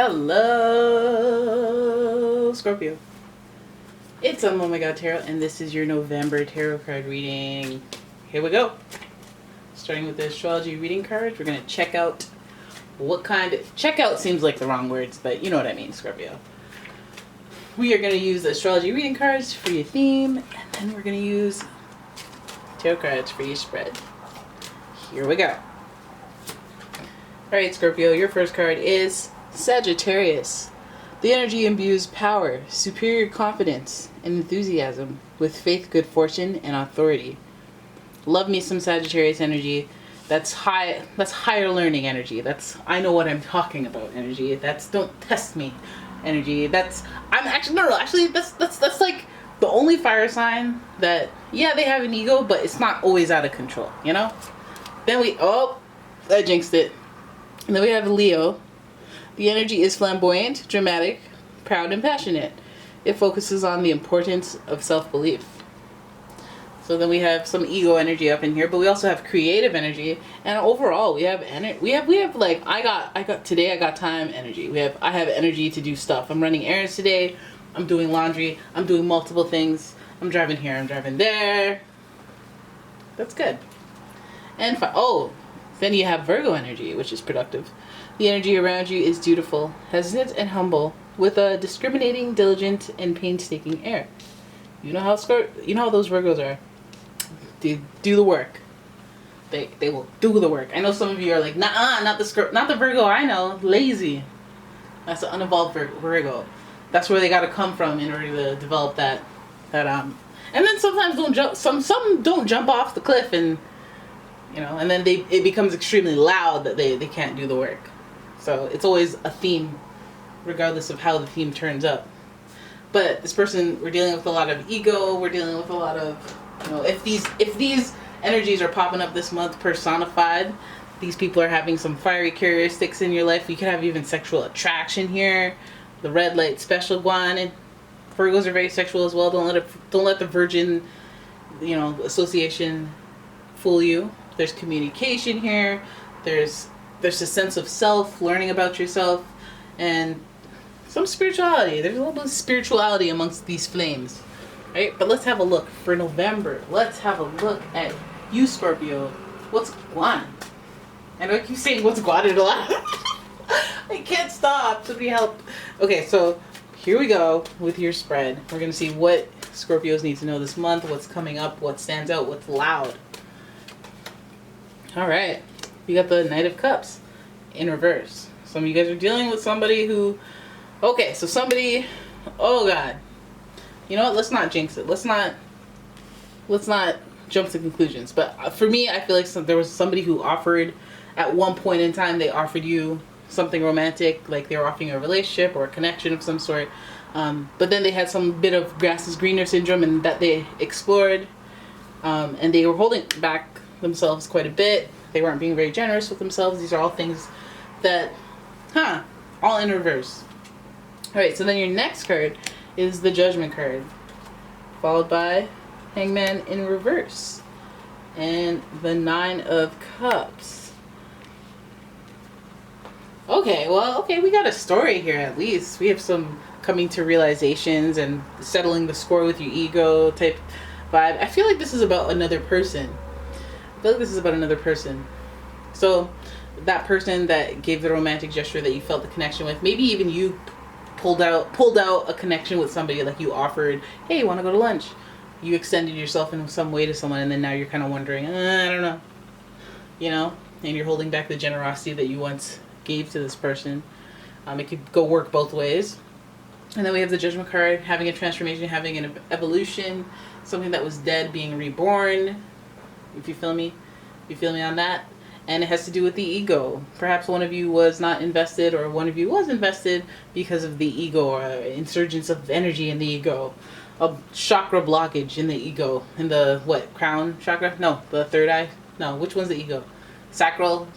Hello, Scorpio. It's umomgtarot, and this is your November tarot card reading. Here we go. Starting with the astrology reading cards, we're going to check out what kind of... Check out seems like the wrong words, but you know what I mean, Scorpio. We are going to use the astrology reading cards for your theme, and then we're going to use tarot cards for your spread. Here we go. Alright, Scorpio, your first card is Sagittarius. The energy imbues power, superior confidence, and enthusiasm with faith, good fortune, and authority. Love me some Sagittarius energy. That's higher learning energy. That's I know what I'm talking about energy. That's don't test me energy. That's like the only fire sign that, yeah, they have an ego, but it's not always out of control, you know? Then I jinxed it. And then we have Leo. The energy is flamboyant, dramatic, proud, and passionate. It focuses on the importance of self-belief. So then we have some ego energy up in here, but we also have creative energy, and overall we have we have like I got today I got time energy. I have energy to do stuff. I'm running errands today. I'm doing laundry. I'm doing multiple things. I'm driving here. I'm driving there. That's good. And then you have Virgo energy, which is productive. The energy around you is dutiful, hesitant, and humble, with a discriminating, diligent, and painstaking air. You know how those Virgos are. Do the work. They will do the work. I know some of you are like, nah, not the Virgo I know, lazy. That's an unevolved Virgo. That's where they got to come from in order to develop that. And then sometimes some don't jump off the cliff and. And then it becomes extremely loud that they can't do the work. So it's always a theme, regardless of how the theme turns up. But this person, we're dealing with a lot of ego. We're dealing with a lot of, if these energies are popping up this month personified, these people are having some fiery characteristics in your life. You could have even sexual attraction here. The red light special one, and Virgos are very sexual as well. Don't let the Virgin, association fool you. There's communication here. There's a sense of self, learning about yourself, and some spirituality. There's a little bit of spirituality amongst these flames, right? But let's have a look for November. Let's have a look at you, Scorpio. What's going on? I know I keep saying what's going on a lot. I can't stop. Somebody help. Okay, so here we go with your spread. We're going to see what Scorpios need to know this month, what's coming up, what stands out, what's loud. All right, you got the Knight of Cups in reverse. Some of you guys are dealing with somebody who, oh God, you know what? Let's not jinx it. Let's not jump to conclusions. But for me, I feel like there was somebody who offered at one point in time. They offered you something romantic, like they were offering you a relationship or a connection of some sort. But then they had some bit of grass is greener syndrome, and that they explored, and they were holding back themselves quite a bit. They weren't being very generous with themselves. These are all things that, all in reverse. Alright, so then your next card is the Judgment card, followed by Hangman in reverse, and the Nine of Cups. Okay, we got a story here at least. We have some coming to realizations and settling the score with your ego type vibe. I feel like this is about another person. So that person that gave the romantic gesture that you felt the connection with, maybe even you pulled out a connection with somebody, like you offered, hey, you want to go to lunch? You extended yourself in some way to someone, and then now you're kind of wondering, I don't know. And you're holding back the generosity that you once gave to this person. It could go work both ways. And then we have the Judgment card, having a transformation, having an evolution, something that was dead being reborn. If you feel me on that. And it has to do with the ego. Perhaps one of you was not invested, or one of you was invested because of the ego, or insurgence of energy in the ego, a chakra blockage in the ego, in the crown chakra? No, the third eye? No, which one's the ego? Sacral,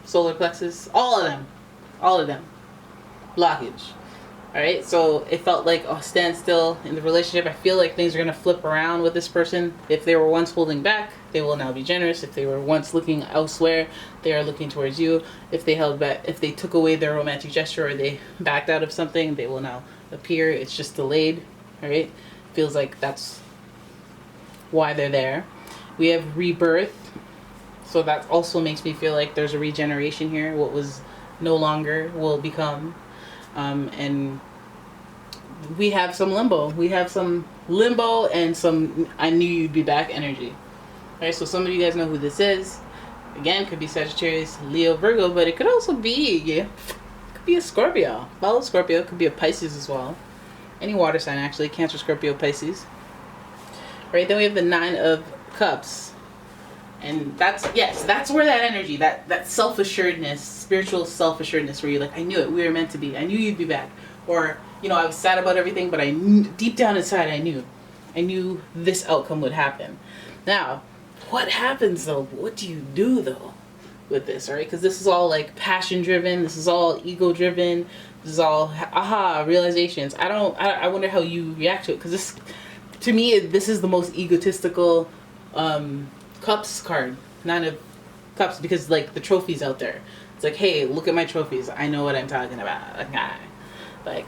solar plexus, all of them. Blockage. Alright, so it felt like a standstill in the relationship. I feel like things are going to flip around with this person. If they were once holding back, they will now be generous. If they were once looking elsewhere, they are looking towards you. If they held back, if they took away their romantic gesture or they backed out of something, they will now appear. It's just delayed, all right? Feels like that's why they're there. We have rebirth. So that also makes me feel like there's a regeneration here. What was no longer will become. And we have some limbo. We have some limbo and some I knew you'd be back energy. Alright, so some of you guys know who this is. Again, could be Sagittarius, Leo, Virgo, but it could also be, could be a Scorpio. Follow Scorpio, could be a Pisces as well. Any water sign actually, Cancer, Scorpio, Pisces. Right, then we have the Nine of Cups. And that's where that energy, that self-assuredness, spiritual self-assuredness, where you're like, I knew it, we were meant to be, I knew you'd be back. Or, I was sad about everything, but I knew, deep down inside, I knew this outcome would happen. Now, what happens though? What do you do though with this, all right? Because this is all like passion driven, this is all ego driven, this is all realizations. I wonder how you react to it, because this, to me, this is the most egotistical Cups card, Nine of Cups, because like the trophies out there, it's like, hey, look at my trophies, I know what I'm talking about. Like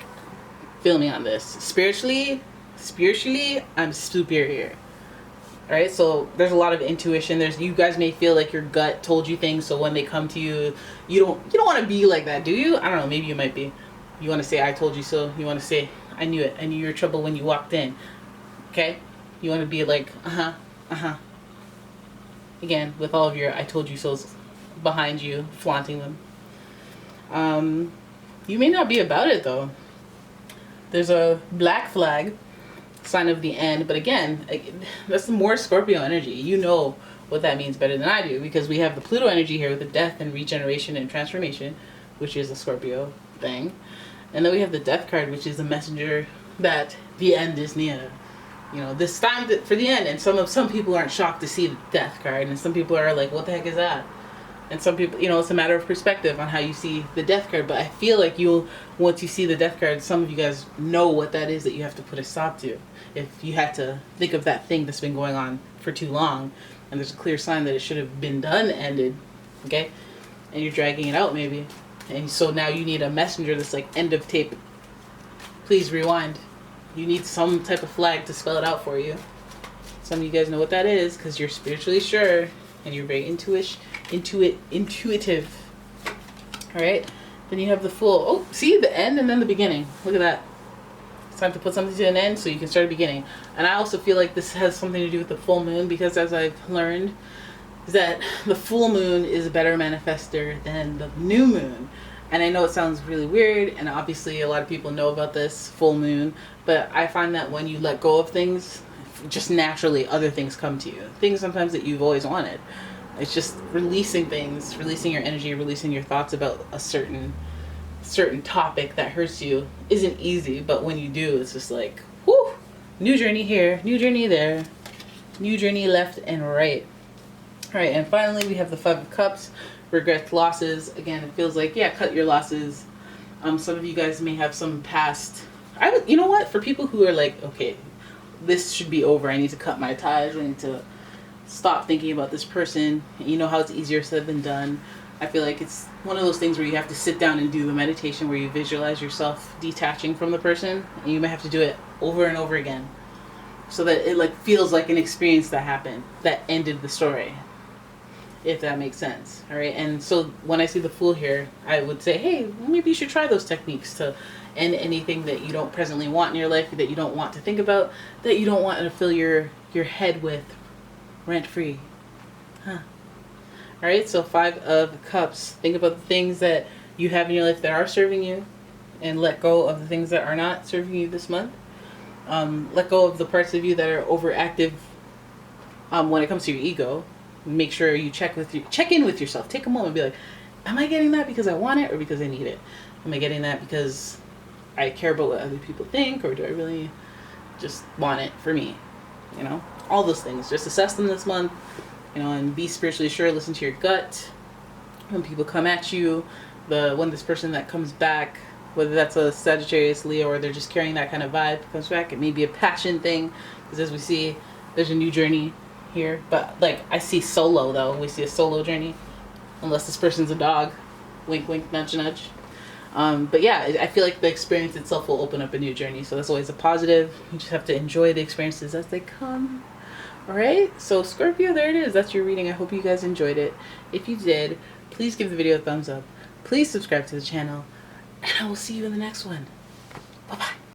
feel me on this. Spiritually I'm superior. All right, so there's a lot of intuition. You guys may feel like your gut told you things, so when they come to you, you don't want to be like that, do you? I don't know, maybe you might be. You want to say I told you so. You want to say I knew it, I knew your trouble when you walked in. Okay, you want to be like again, with all of your I told you so's behind you, flaunting them. You may not be about it though. There's a black flag, sign of the end, but again, that's more Scorpio energy. You know what that means better than I do, because we have the Pluto energy here with the death and regeneration and transformation, which is a Scorpio thing. And then we have the death card, which is a messenger that the end is near. This time for the end, and some people aren't shocked to see the death card, and some people are like, what the heck is that? And some people, it's a matter of perspective on how you see the death card, but I feel like once you see the death card, some of you guys know what that is that you have to put a stop to. If you had to think of that thing that's been going on for too long, and there's a clear sign that it should have been done, ended, okay? And you're dragging it out maybe. And so now you need a messenger that's like, end of tape. Please rewind. You need some type of flag to spell it out for you. Some of you guys know what that is because you're spiritually sure and you're very intuitive. All right. Then you have the Fool. Oh, see the end and then the beginning. Look at that. It's time to put something to an end so you can start a beginning. And I also feel like this has something to do with the full moon, because as I've learned is that the full moon is a better manifester than the new moon. And I know it sounds really weird, and obviously a lot of people know about this full moon, but I find that when you let go of things, just naturally other things come to you. Things sometimes that you've always wanted. It's just releasing things, releasing your energy, releasing your thoughts about a certain topic that hurts you isn't easy, but when you do, it's just like, whoo, new journey here, new journey there, new journey left and right. All right, and finally we have the Five of Cups. Regrets, losses. Again, it feels like, cut your losses. Some of you guys may have some past. You know what? For people who are like, okay, this should be over. I need to cut my ties. I need to stop thinking about this person. You know how it's easier said than done. I feel like it's one of those things where you have to sit down and do the meditation where you visualize yourself detaching from the person, and you might have to do it over and over again, so that it like feels like an experience that happened, that ended the story. If that makes sense. All right. And so when I see the Fool here, I would say, hey, maybe you should try those techniques to end anything that you don't presently want in your life, that you don't want to think about, that you don't want to fill your head with rent free. All right. So Five of Cups. Think about the things that you have in your life that are serving you, and let go of the things that are not serving you this month. Let go of the parts of you that are overactive when it comes to your ego. Make sure you check in with yourself. Take a moment and be like, am I getting that because I want it or because I need it? Am I getting that because I care about what other people think, or do I really just want it for me? All those things. Just assess them this month, and be spiritually sure. Listen to your gut. When people come at you, when this person that comes back, whether that's a Sagittarius, Leo, or they're just carrying that kind of vibe, comes back, it may be a passion thing, because as we see, there's a new journey. here, but like I see solo though. We see a solo journey, unless this person's a dog. Wink, wink, nudge, nudge. But yeah, I feel like the experience itself will open up a new journey, so that's always a positive. You just have to enjoy the experiences as they come. All right, so Scorpio, there it is. That's your reading. I hope you guys enjoyed it. If you did, please give the video a thumbs up. Please subscribe to the channel, and I will see you in the next one. Bye bye.